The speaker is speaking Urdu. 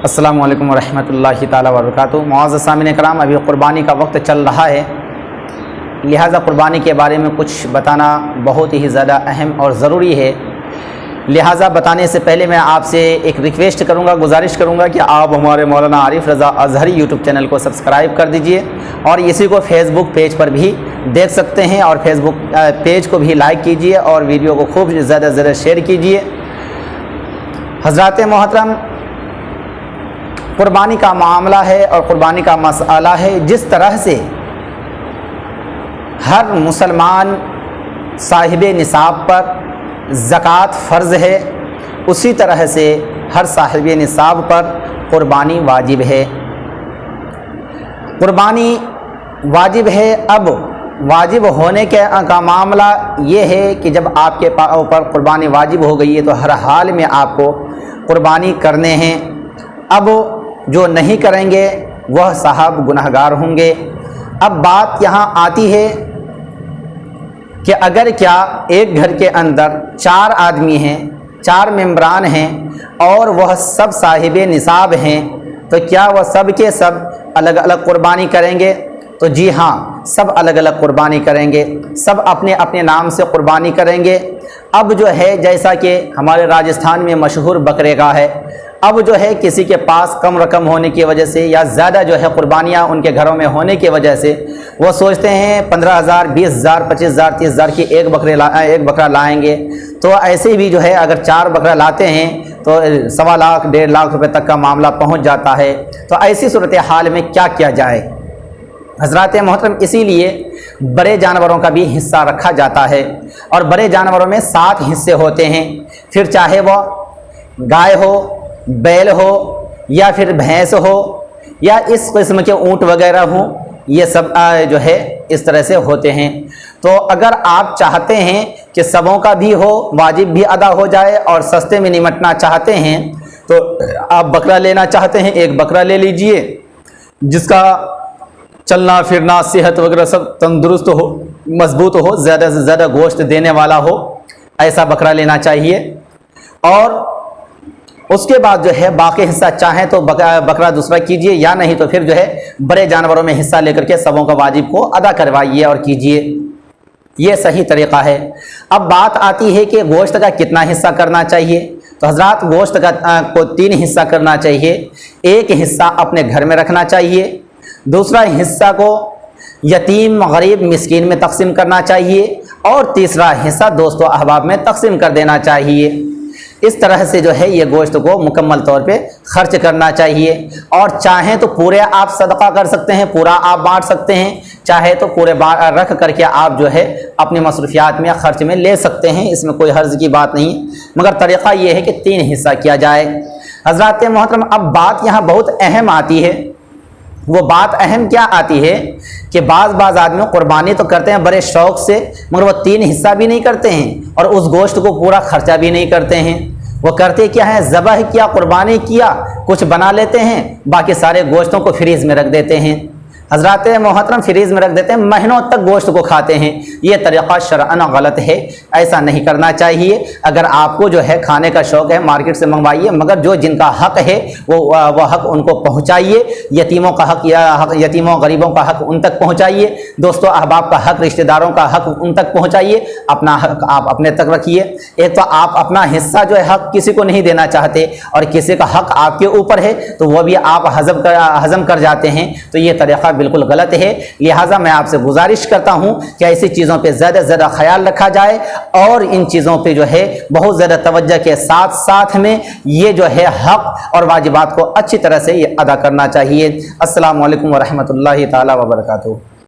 السلام علیکم ورحمۃ اللہ تعالی وبرکاتہ۔ معزز سامعین کرام، ابھی قربانی کا وقت چل رہا ہے، لہٰذا قربانی کے بارے میں کچھ بتانا بہت ہی زیادہ اہم اور ضروری ہے۔ لہٰذا بتانے سے پہلے میں آپ سے ایک ریکویسٹ کروں گا، گزارش کروں گا کہ آپ ہمارے مولانا عارف رضا اظہری یوٹیوب چینل کو سبسکرائب کر دیجئے اور اسی کو فیس بک پیج پر بھی دیکھ سکتے ہیں، اور فیس بک پیج کو بھی لائک کیجئے اور ویڈیو کو خوب زیادہ سے زیادہ شیئر کیجئے۔ حضرات محترم، قربانی کا معاملہ ہے اور قربانی کا مسئلہ ہے، جس طرح سے ہر مسلمان صاحب نصاب پر زکوٰۃ فرض ہے، اسی طرح سے ہر صاحب نصاب پر قربانی واجب ہے۔ قربانی واجب ہے۔ اب واجب ہونے کا معاملہ یہ ہے کہ جب آپ کے اوپر قربانی واجب ہو گئی ہے تو ہر حال میں آپ کو قربانی کرنے ہیں۔ اب جو نہیں کریں گے وہ صاحب گنہگار ہوں گے۔ اب بات یہاں آتی ہے کہ اگر کیا ایک گھر کے اندر 4 آدمی ہیں، 4 ممبران ہیں اور وہ سب صاحب نصاب ہیں، تو کیا وہ سب کے سب الگ الگ قربانی کریں گے؟ تو جی ہاں، سب الگ الگ قربانی کریں گے، سب اپنے اپنے نام سے قربانی کریں گے۔ اب جو ہے جیسا کہ ہمارے راجستھان میں مشہور بکرے کا ہے، اب جو ہے کسی کے پاس کم رقم ہونے کی وجہ سے یا زیادہ جو ہے قربانیاں ان کے گھروں میں ہونے کی وجہ سے وہ سوچتے ہیں 15,000 20,000 25,000 30,000 کی ایک بکرا لائیں گے۔ تو ایسے بھی جو ہے اگر 4 بکرا لاتے ہیں تو 1.25 لاکھ 1.5 لاکھ روپے تک کا معاملہ پہنچ جاتا ہے۔ تو ایسی صورتحال میں کیا کیا جائے؟ حضرات محترم، اسی لیے بڑے جانوروں کا بھی حصہ رکھا جاتا ہے، اور بڑے جانوروں میں 7 حصے ہوتے ہیں، پھر چاہے وہ گائے ہو، بیل ہو یا پھر بھینس ہو یا اس قسم کے اونٹ وغیرہ ہوں، یہ سب جو ہے اس طرح سے ہوتے ہیں۔ تو اگر آپ چاہتے ہیں کہ سبوں کا بھی ہو، واجب بھی ادا ہو جائے اور سستے میں نمٹنا چاہتے ہیں، تو آپ بکرا لینا چاہتے ہیں، ایک بکرا لے لیجئے جس کا چلنا پھرنا صحت وغیرہ سب تندرست ہو، مضبوط ہو، زیادہ سے زیادہ گوشت دینے والا ہو، ایسا بکرا لینا چاہیے۔ اور اس کے بعد جو ہے باقی حصہ چاہیں تو بکرا دوسرا کیجئے، یا نہیں تو پھر جو ہے بڑے جانوروں میں حصہ لے کر کے سبوں کا واجب کو ادا کروائیے اور کیجئے، یہ صحیح طریقہ ہے۔ اب بات آتی ہے کہ گوشت کا کتنا حصہ کرنا چاہیے؟ تو حضرات، گوشت کو 3 حصہ کرنا چاہیے۔ ایک حصہ اپنے گھر میں رکھنا چاہیے، دوسرا حصہ کو یتیم غریب مسکین میں تقسیم کرنا چاہیے، اور تیسرا حصہ دوست و احباب میں تقسیم کر دینا چاہیے۔ اس طرح سے جو ہے یہ گوشت کو مکمل طور پہ خرچ کرنا چاہیے، اور چاہیں تو پورے آپ صدقہ کر سکتے ہیں، پورا آپ بانٹ سکتے ہیں، چاہے تو پورے رکھ کر کے آپ جو ہے اپنی مصروفیات میں خرچ میں لے سکتے ہیں، اس میں کوئی حرج کی بات نہیں، مگر طریقہ یہ ہے کہ 3 حصہ کیا جائے۔ حضرات محترم، اب بات یہاں بہت اہم آتی ہے۔ وہ بات اہم کیا آتی ہے کہ بعض آدمی قربانی تو کرتے ہیں بڑے شوق سے، مگر وہ 3 حصہ بھی نہیں کرتے ہیں اور اس گوشت کو پورا خرچہ بھی نہیں کرتے ہیں۔ وہ کرتے کیا ہے؟ ذبح کیا، قربانی کیا، کچھ بنا لیتے ہیں، باقی سارے گوشتوں کو فریز میں رکھ دیتے ہیں۔ حضرات محترم، فریز میں رکھ دیتے ہیں، مہینوں تک گوشت کو کھاتے ہیں۔ یہ طریقہ شرعاً غلط ہے، ایسا نہیں کرنا چاہیے۔ اگر آپ کو جو ہے کھانے کا شوق ہے، مارکیٹ سے منگوائیے، مگر جو جن کا حق ہے وہ حق ان کو پہنچائیے۔ یتیموں کا حق یا یتیموں غریبوں کا حق ان تک پہنچائیے، دوستوں احباب کا حق، رشتہ داروں کا حق ان تک پہنچائیے، اپنا حق آپ اپنے تک رکھیے۔ ایک تو آپ اپنا حصہ جو ہے حق کسی کو نہیں دینا چاہتے، اور کسی کا حق آپ کے اوپر ہے تو وہ بھی آپ ہضم کر جاتے ہیں، تو یہ طریقہ بالکل غلط ہے۔ لہٰذا میں آپ سے گزارش کرتا ہوں کہ ایسی چیزوں پہ زیادہ سے زیادہ خیال رکھا جائے، اور ان چیزوں پہ جو ہے بہت زیادہ توجہ کے ساتھ میں یہ جو ہے حق اور واجبات کو اچھی طرح سے یہ ادا کرنا چاہیے۔ السلام علیکم ورحمۃ اللہ تعالی وبرکاتہ۔